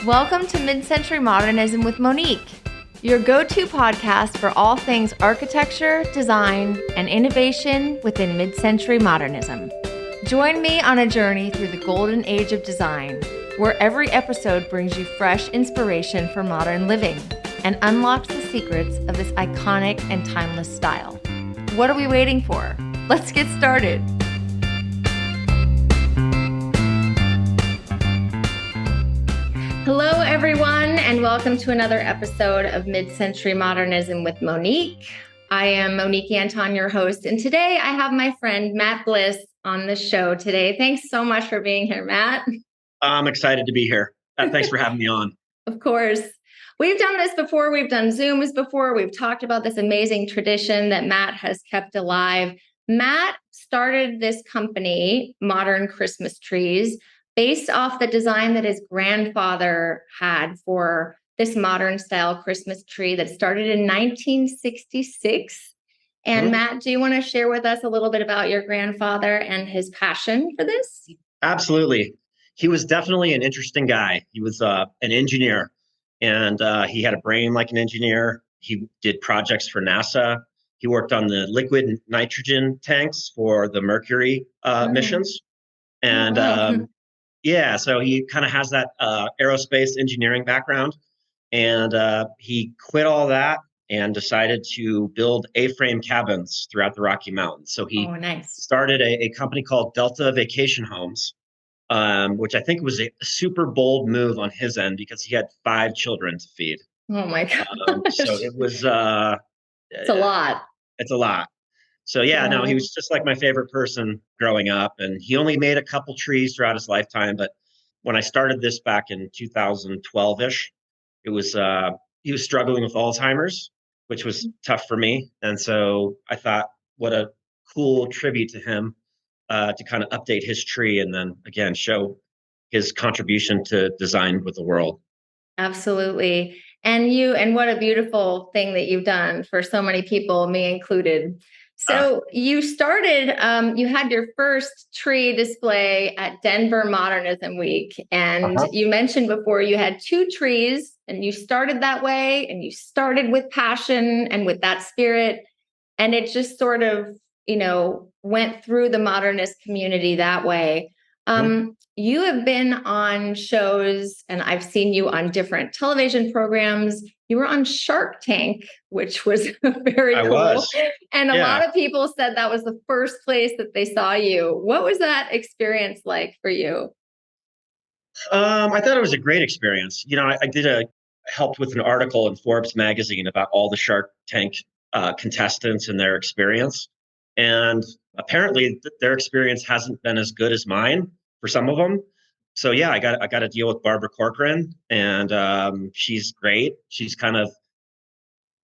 Welcome to Mid-Century Modernism with Monique, your go-to podcast for all things architecture, design, and innovation within mid-century modernism. Join me on a journey through the golden age of design, where every episode brings you fresh inspiration for modern living and unlocks the secrets of this iconic and timeless style. What are we waiting for? Let's get started. Hello, everyone, and welcome to another episode of Mid-Century Modernism with Monique. I am Monique Anton, your host, and today I have my friend Matt Bliss on the show today. Thanks so much for being here, Matt. I'm excited to be here. Thanks for having me on. Of course. We've done this before. We've done Zooms before. We've talked about this amazing tradition that Matt has kept alive. Matt started this company, Modern Christmas Trees, based off the design that his grandfather had for this modern style Christmas tree that started in 1966. And Matt, do you want to share with us a little bit about your grandfather and his passion for this? Absolutely. He was definitely an interesting guy. He was an engineer, and he had a brain like an engineer. He did projects for NASA. He worked on the liquid nitrogen tanks for the Mercury missions. And yeah, so he kind of has that aerospace engineering background. And he quit all that and decided to build A-frame cabins throughout the Rocky Mountains. So he started a company called Delta Vacation Homes, which I think was a super bold move on his end because he had 5 children to feed. Oh my gosh. So it was it's a lot. It's a lot. So yeah, no, he was just like my favorite person growing up, and he only made a couple trees throughout his lifetime. But when I started this back in 2012-ish, it was he was struggling with Alzheimer's, which was tough for me. And so I thought, what a cool tribute to him to kind of update his tree and then again show his contribution to design with the world. Absolutely. And what a beautiful thing that you've done for so many people, me included. So you started, you had your first tree display at Denver Modernism Week. And you mentioned before you had 2 trees and you started that way and you started with passion and with that spirit. And it just sort of, went through the modernist community that way. You have been on shows and I've seen you on different television programs. You were on Shark Tank, which was very cool. And a lot of people said that was the first place that they saw you. What was that experience like for you? I thought it was a great experience. I helped with an article in Forbes magazine about all the Shark Tank contestants and their experience. And apparently their experience hasn't been as good as mine for some of them. So yeah, I got to deal with Barbara Corcoran, and she's great. She's kind of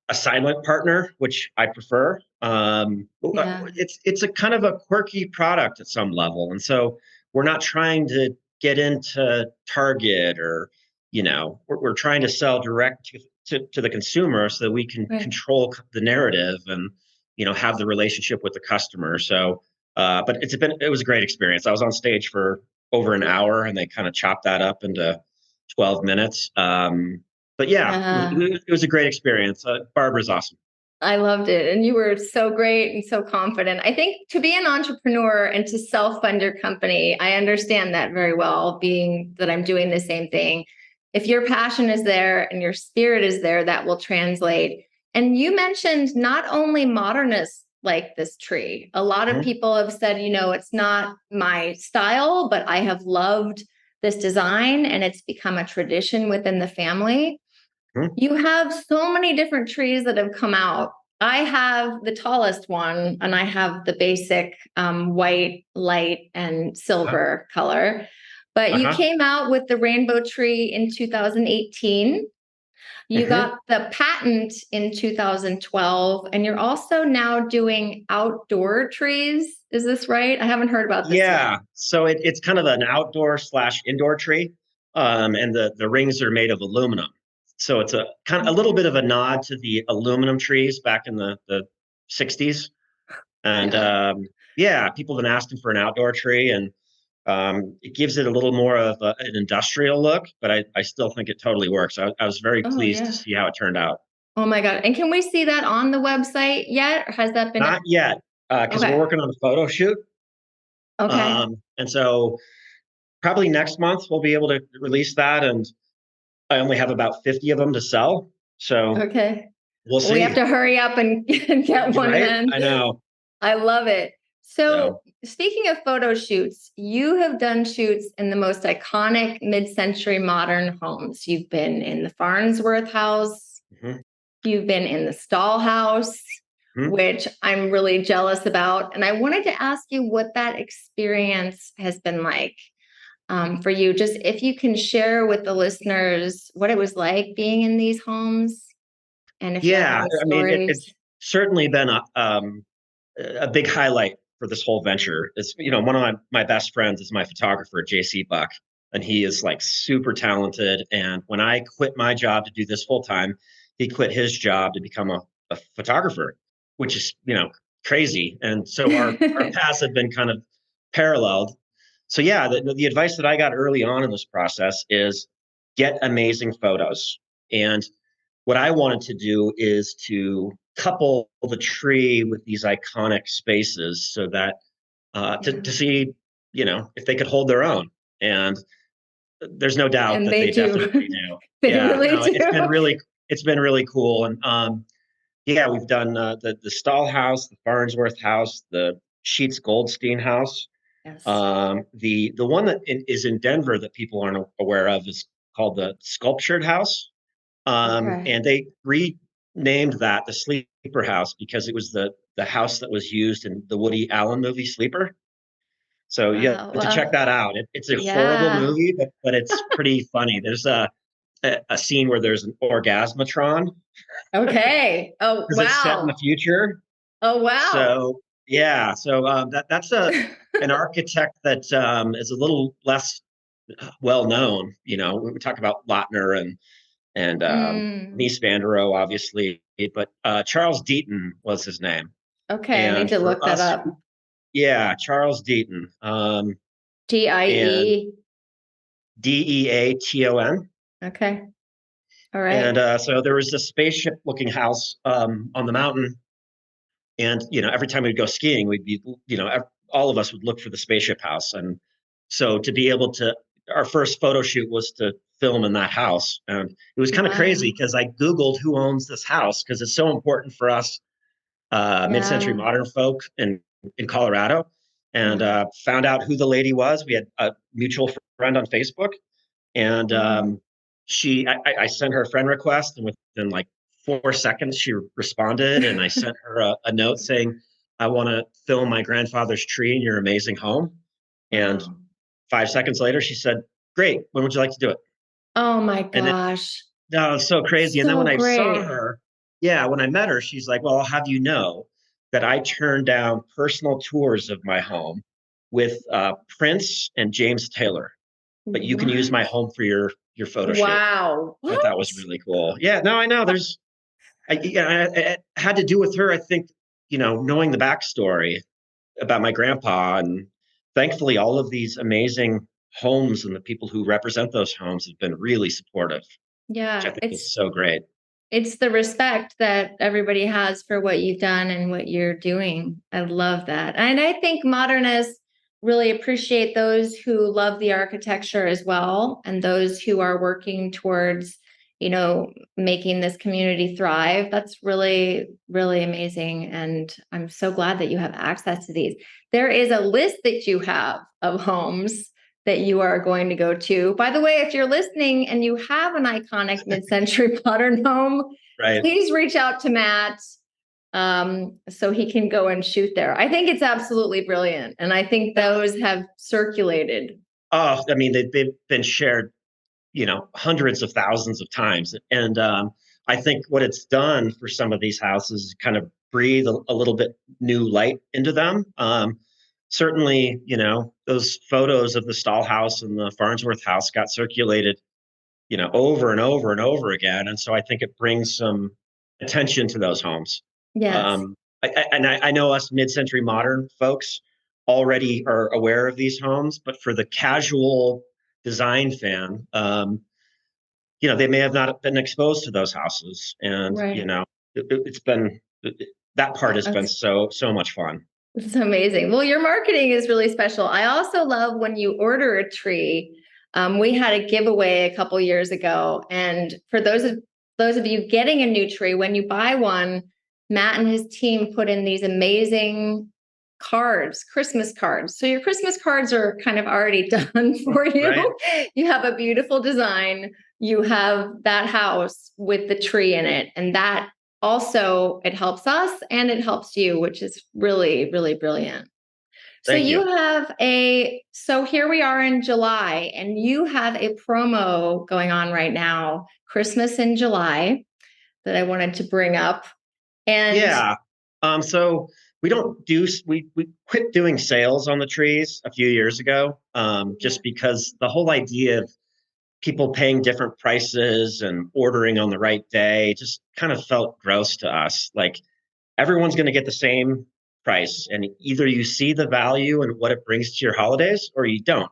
a silent partner, which I prefer. It's a kind of a quirky product at some level, and so we're not trying to get into Target or we're trying to sell direct to the consumer so that we can control the narrative and have the relationship with the customer. So, but it was a great experience. I was on stage for over an hour and they kind of chopped that up into 12 minutes. But yeah, it was a great experience. Barbara's awesome. I loved it. And you were so great and so confident. I think to be an entrepreneur and to self-fund your company, I understand that very well, being that I'm doing the same thing. If your passion is there and your spirit is there, that will translate. And you mentioned not only modernists like this tree. A lot of people have said, it's not my style, but I have loved this design and it's become a tradition within the family. You have so many different trees that have come out. I have the tallest one and I have the basic white, light, and silver color. But you came out with the rainbow tree in 2018. You got the patent in 2012, and you're also now doing outdoor trees. Is this right? I haven't heard about this yet. So it's kind of an outdoor/indoor tree, and the rings are made of aluminum. So it's a kind of a little bit of a nod to the aluminum trees back in the 60s. And people have been asking for an outdoor tree, and It gives it a little more of an industrial look, but I still think it totally works. I was very Oh pleased to yeah. see how it turned out. Oh my God. And can we see that on the website yet? Or has that been? Not yet, because we're Okay. working on a photo shoot. Okay. And so probably next month we'll be able to release that. And I only have about 50 of them to sell. So Okay. we'll We have see. to hurry up and, and get one Right? then. I know. I love it. So, So speaking of photo shoots, you have done shoots in the most iconic mid-century modern homes. You've been in the Farnsworth house, mhm, you've been in the Stahl house, mhm. which I'm really jealous about. And I wanted to ask you what that experience has been like for you. Just if you can share with the listeners what it was like being in these homes and if you have Yeah, any I mean, stories. it's certainly been a big highlight for this whole venture. It's, one of my best friends is my photographer, JC Buck, and he is like super talented. And when I quit my job to do this full time, he quit his job to become a photographer, which is, crazy. And so our paths have been kind of paralleled. So yeah, the advice that I got early on in this process is get amazing photos. And what I wanted to do is to couple the tree with these iconic spaces so that to Yeah. see, if they could hold their own. And there's no doubt And that they they definitely do. do. They Yeah, really no, do. it's been really cool. And yeah, we've done the Stahl house, the Farnsworth house, the Sheets Goldstein house. Yes. The one that is in Denver that people aren't aware of is called the Sculptured House. Okay. And they renamed that the Sleeper House because it was the house that was used in the Woody Allen movie Sleeper. So you Wow. have to check that out. It's a horrible Yeah. movie, but it's pretty funny. There's a scene where there's an orgasmatron Okay. Oh, because it's set in the wow. future. Oh, wow. So yeah, so that's an architect that is a little less well known. We talk about Lautner and Mm. Mies van der Rohe, obviously, but Charles Deaton was his name. Okay. I need And to for look that us, up. yeah, Charles Deaton, and DIE. Deaton. Okay. All And right. so there was this spaceship looking house on the mountain. And, every time we'd go skiing, we'd be, all of us would look for the spaceship house. And so to be able to, our first photo shoot was to film in that house. And it was kind of crazy Wow. because I Googled who owns this house because it's so important for us mid-century Yeah. modern folk in Colorado, and Yeah. found out who the lady was. We had a mutual friend on Facebook, and Mm. I sent her a friend request, and within like 4 seconds, she responded, and I sent her a note saying, "I want to film my grandfather's tree in your amazing home." And Wow. 5 seconds later, she said, "Great, when would you like to do it?" Oh my And then gosh. no, it's so crazy. And then when So I saw great. her, yeah, when I met her, she's like, "Well, I'll have you know that I turned down personal tours of my home with Prince and James Taylor, but you can use What? my home for your photo shoot." Wow. I thought that was What? really cool. Yeah, no, I know. It had to do with her. I think knowing the backstory about my grandpa, and thankfully, all of these amazing homes and the people who represent those homes have been really supportive, which I Yeah. think is so great. It's the respect that everybody has for what you've done and what you're doing. I love that. And I think modernists really appreciate those who love the architecture as well and those who are working towards, making this community thrive. That's really, really amazing. And I'm so glad that you have access to these. There is a list that you have of homes that you are going to go to. By the way, if you're listening and you have an iconic mid-century modern home, Right. please reach out to Matt so he can go and shoot there. I think it's absolutely brilliant. And I think those have circulated. Oh, I mean, they've been shared, hundreds of thousands of times. And I think what it's done for some of these houses is kind of breathe a little bit new light into them. Certainly, those photos of the Stahl house and the Farnsworth house got circulated, over and over and over again. And so I think it brings some attention to those homes. Yes. Um, I know us mid-century modern folks, already are aware of these homes, but for the casual design fan, they may have not been exposed to those houses, and Right. it's been that part has been That's so much fun. It's amazing. Well, your marketing is really special. I also love when you order a tree. We had a giveaway a couple years ago, and for those of you getting a new tree, when you buy one, Matt and his team put in these amazing cards, Christmas cards. So your Christmas cards are kind of already done for Right? you. You have a beautiful design. You have that house with the tree in it, and that also it helps us and it helps you, which is really, really brilliant. So Thank you. here we are in July, and you have a promo going on right now, Christmas in July, that I wanted to bring up. And Yeah. So we don't do we quit doing sales on the trees a few years ago, yeah, just because the whole idea of people paying different prices and ordering on the right day just kind of felt gross to us. Like everyone's going to get the same price, and either you see the value and what it brings to your holidays, or you don't.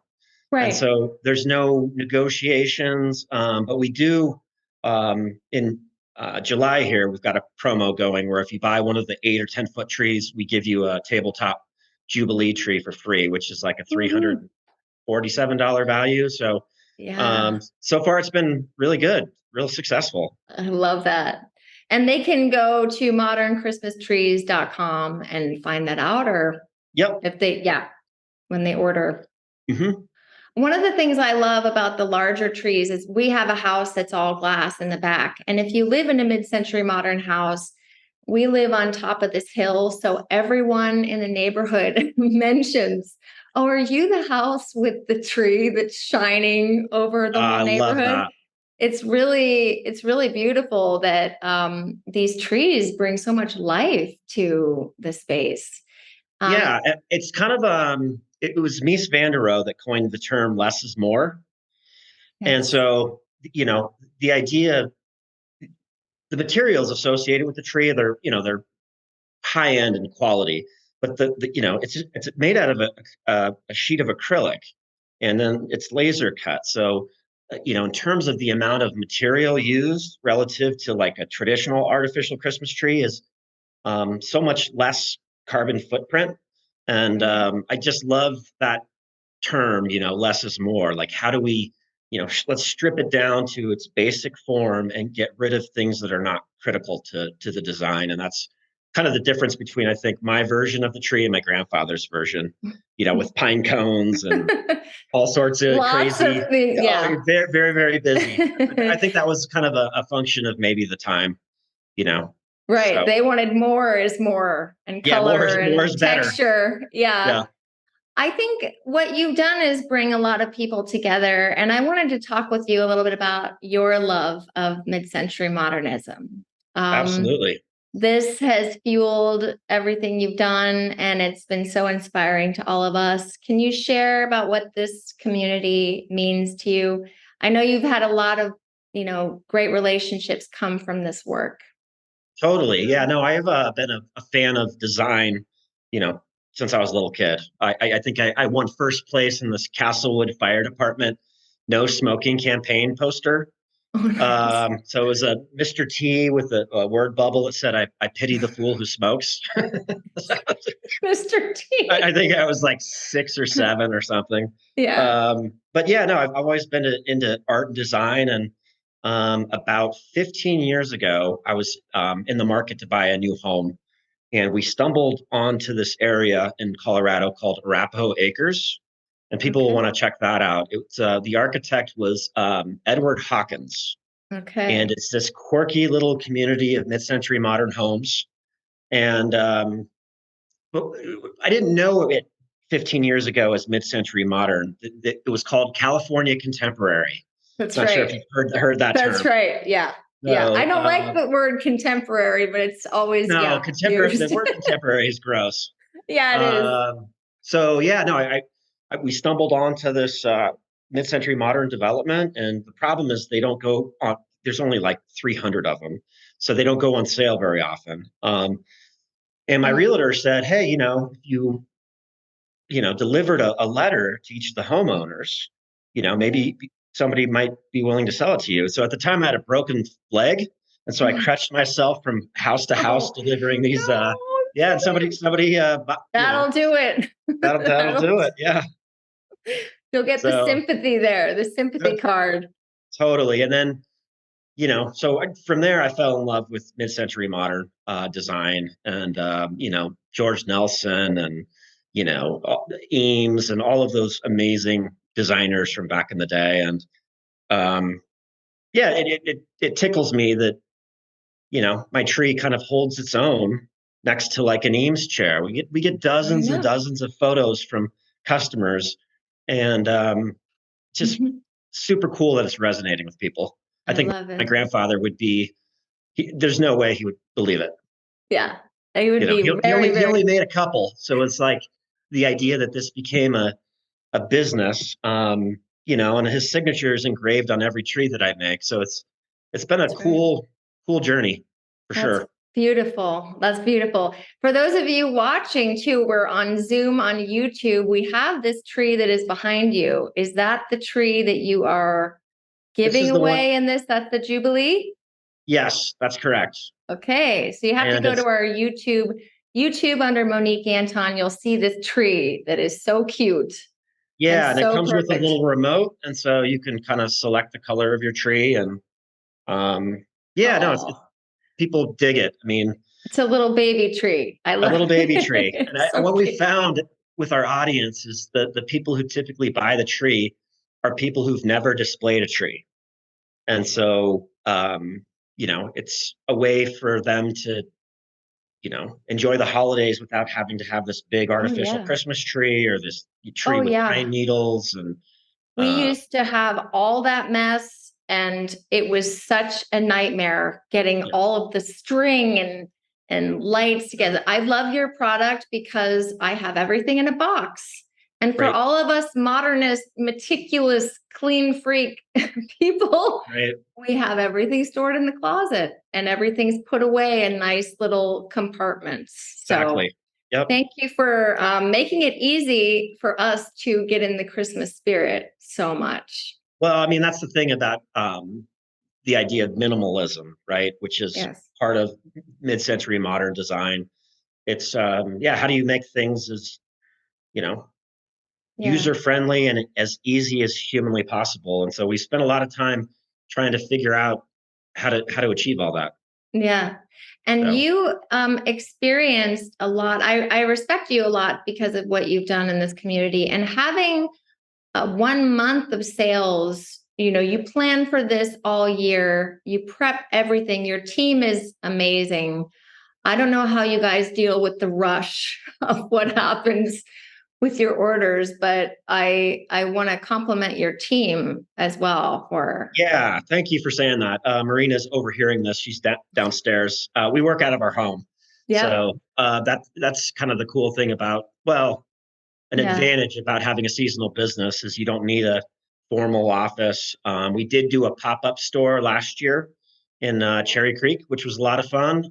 And right. so there's no negotiations, but we do in July here. We've got a promo going where if you buy one of the 8 or 10 foot trees, we give you a tabletop Jubilee tree for free, which is like a Woohoo. $347 value. So Yeah, so far it's been really good, real successful. I love that. And they can go to modernchristmastrees.com and find that out, or Yep. if they, yeah, when they order. Hmm. One of the things I love about the larger trees is we have a house that's all glass in the back. And if you live in a mid-century modern house, we live on top of this hill. So everyone in the neighborhood mentions, "Oh, are you the house with the tree that's shining over the whole I love neighborhood?" that. It's really beautiful that these trees bring so much life to the space. Um, Yeah, it's kind of it was Mies van der Rohe that coined the term "less is more," and yes. so the idea, the materials associated with the tree, they're high end in quality, but it's made out of a sheet of acrylic, and then it's laser cut. So in terms of the amount of material used relative to like a traditional artificial Christmas tree is so much less carbon footprint. And Right. I just love that term, less is more. Like, how do we, let's strip it down to its basic form and get rid of things that are not critical to the design. And that's kind of the difference between, I think, my version of the tree and my grandfather's version, with pine cones and all sorts of Lots of crazy. things. Oh, Yeah. you're very, very, very busy. I think that was kind of a function of maybe the time, you know. Right. So They wanted more is more, and yeah, more color is more and is better. texture. Yeah. Yeah, I think what you've done is bring a lot of people together. And I wanted to talk with you a little bit about your love of mid-century modernism. Um, absolutely. this has fueled everything you've done, and it's been so inspiring to all of us. Can you share about what this community means to you? I know you've had a lot of, great relationships come from this work. Totally. Yeah. No, I have been a fan of design, you know, since I was a little kid. I think I won first place in this Castlewood Fire Department no smoking campaign poster. Oh, nice. So it was a Mr. T with a word bubble that said, I pity the fool who smokes. Mr. I T. think I was like 6 or 7 or something. Yeah. But yeah, no, I've always been into art and design. And about 15 years ago, I was in the market to buy a new home. And we stumbled onto this area in Colorado called Arapahoe Acres. And people will Okay. want to check that out. The architect was Edward Hawkins. And Okay. it's this quirky little community of mid-century modern homes. And but I didn't know it 15 years ago as mid-century modern. It was called California Contemporary. That's Not sure if right. you've heard that That's term. right. Yeah. Yeah. I No, don't like the word contemporary, but it's always, no, yeah, contemporary. The used. word contemporary is gross. Yeah, it is. So yeah, no, we stumbled onto this mid-century modern development, and the problem is they don't go on. There's only like 300 of them, so they don't go on sale very often. And my Oh, realtor said, "Hey, if you delivered a letter to each of the homeowners, maybe somebody might be willing to sell it to you. So at the time I had a broken leg. And so I crutched myself from house to house Oh, delivering these, no. yeah, and somebody, That'll do it. that'll That'll, do it. Yeah. you'll get the So sympathy there, the sympathy card. totally. And then, from there, I fell in love with mid-century modern design and, George Nelson and, Eames and all of those amazing designers from back in the day. And um, yeah, it tickles me that, my tree kind of holds its own next to like an Eames chair. We get I dozens and know. dozens of photos from customers, and just Mhm. super cool that it's resonating with people. I I think love my it. grandfather would be. There's no way he would believe it. Yeah, it would be He very, only very. made a couple, so it's like the idea that this became a business. And his signature is engraved on every tree that I make. So it's been a That's right. cool journey for That's sure. beautiful. That's beautiful. For those of you watching too, we're on Zoom on YouTube. We have this tree that is behind you. Is that the tree that you are This giving is the one. away in this? That's the Jubilee? Yes, that's correct. Okay. So you have to And go to it's our YouTube under Monique Anton. You'll see this tree that is so cute and yeah, and it so comes with a perfect. little remote, and so you can kind of select the color of your tree. And yeah, no, it's Oh, people dig it. I mean, it's a little baby tree. I a love little baby it. tree. And It's so what we cute. found with our audience is that the people who typically buy the tree are people who've never displayed a tree. And so, it's a way for them to, enjoy the holidays without having to have this big Oh, artificial yeah. Christmas tree or this tree Oh, with pine yeah. needles. And We uh, used to have all that mess, and it was such a nightmare getting yeah, all of the string and lights together. I love your product because I have everything in a box. And for right, all of us modernist, meticulous, clean freak people, right, we have everything stored in the closet and everything's put away in nice little compartments. So exactly. Yep. thank you for making it easy for us to get in the Christmas spirit so much. Well, I mean, that's the thing about the idea of minimalism, right? Which is Yes. part of mid-century modern design. It's yeah, how do you make things as, you know, Yeah. user friendly and as easy as humanly possible? And so we spent a lot of time trying to figure out how to achieve all that. Yeah. And So you experienced a lot. I respect you a lot because of what you've done in this community and having 1 month of sales. You plan for this all year, you prep everything. Your team is amazing. I don't know how you guys deal with the rush of what happens with your orders, but I want to compliment your team as well for. yeah, thank you for saying that. Marina's overhearing this. She's downstairs. We work out of our home. Yep. So that's kind of the cool thing about, well, an Yeah. advantage about having a seasonal business is you don't need a formal office. We did do a pop-up store last year in Cherry Creek, which was a lot of fun.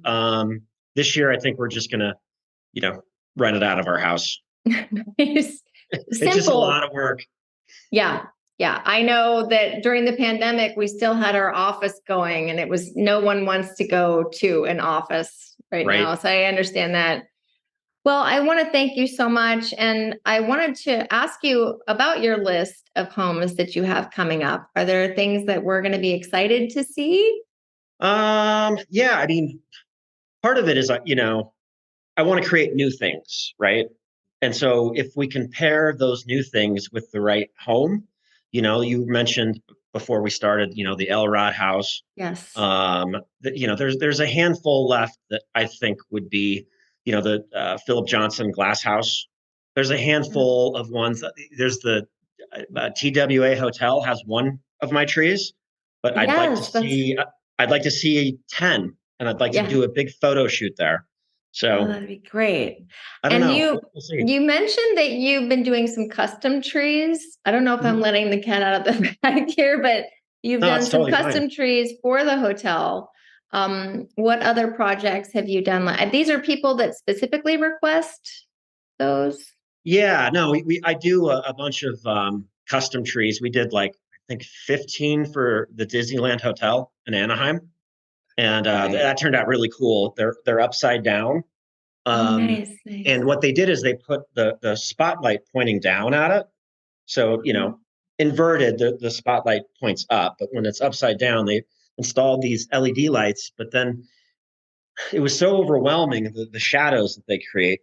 This year, I think we're just gonna, you know, rent it out of our house. Nice. It's just a Simple. lot of work. Yeah. Yeah. I know that during the pandemic, we still had our office going, and it was no one wants to go to an office right Right. now. So I understand that. Well, I want to thank you so much. And I wanted to ask you about your list of homes that you have coming up. Are there things that we're going to be excited to see? Yeah, I mean, part of it is, I want to create new things, right? And so if we can pair those new things with the right home, you mentioned before we started, the Elrod house. Yes. There's a handful left that I think would be, the Philip Johnson glass house. There's a handful of ones. There's the TWA Hotel has one of my trees, but Yes, I'd like to see 10, and I'd like to yeah. do a big photo shoot there. Oh, So that'd be great. I don't And know. you We'll see. you mentioned that you've been doing some custom trees. I don't know if I'm Mhm. letting the cat out of the bag here, but you've No, done it's some totally fine. custom trees for the hotel. What other projects have you done? These are people that specifically request those? Yeah, no, I do a bunch of custom trees. We did like I think 15 for the Disneyland Hotel in Anaheim, and Right. that turned out really cool. They're upside down, Oh, um, nice, nice. and what they did is they put the spotlight pointing down at it. So Mhm. inverted, the spotlight points up, but when it's upside down, they installed these LED lights. But then it was so overwhelming the shadows that they create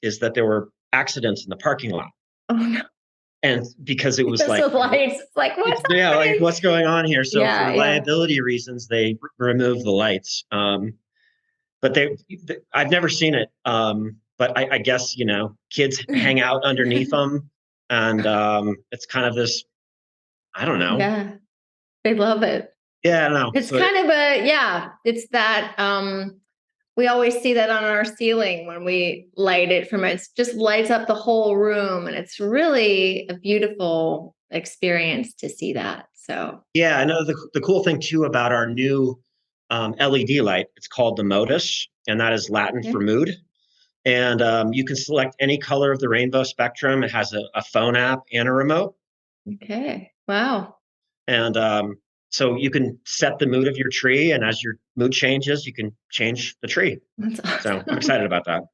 is that there were accidents in the parking lot. Oh, no. And because it was Because like, of lights. It's like, what's yeah, like happening? what's going on here? So Yeah, for yeah. liability reasons, they removed the lights. But I've never seen it. But I guess, kids hang out underneath them. And it's kind of this, I don't know. Yeah, they love it. Yeah, I don't know. It's But kind of it's that we always see that on our ceiling when we light it from it just lights up the whole room and it's really a beautiful experience to see that. So, yeah, I know the cool thing too about our new LED light, it's called the Modus, and that is Latin yeah. for mood. And you can select any color of the rainbow spectrum. It has a phone app and a remote. Okay. Wow. And so you can set the mood of your tree. And as your mood changes, you can change the tree. That's So I'm awesome. excited about that.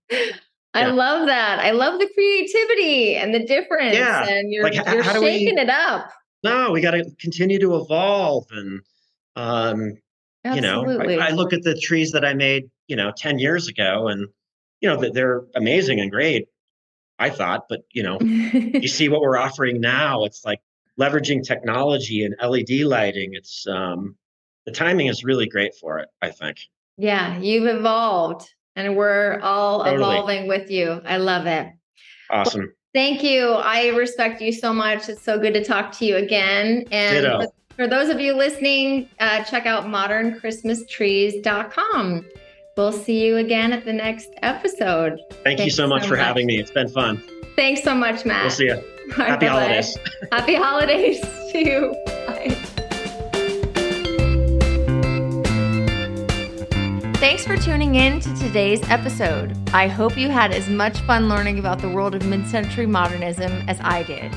I Yeah. love that. I love the creativity and the difference Yeah. and Like, you're how do shaking we? it up. No, we got to continue to evolve. And, I Absolutely. look at the trees that I made, 10 years ago, and, that they're amazing and great, I thought. But, you see what we're offering now. It's like leveraging technology and LED lighting. It's the timing is really great for it, I think. Yeah, you've evolved and we're all Totally. evolving with you. I love it. Awesome. Thank you. I respect you so much. It's so good to talk to you again. And Ditto. for those of you listening, check out modernchristmastrees.com. We'll see you again at the next episode. Thank you Thanks so much so for much. having me. It's been fun. Thanks so much, We'll Matt. see you. All right, Happy bye-bye. holidays. Happy holidays to you. Bye. Thanks for tuning in to today's episode. I hope you had as much fun learning about the world of mid-century modernism as I did.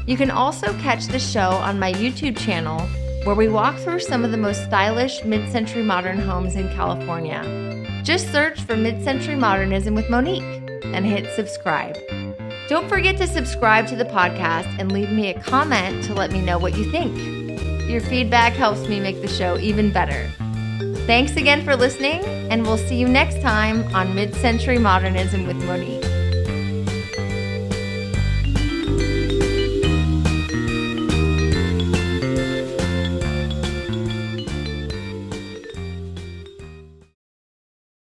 You can also catch the show on my YouTube channel, where we walk through some of the most stylish mid-century modern homes in California. Just search for Mid-Century Modernism with Monique and hit subscribe. Don't forget to subscribe to the podcast and leave me a comment to let me know what you think. Your feedback helps me make the show even better. Thanks again for listening, and we'll see you next time on Mid-Century Modernism with Monique.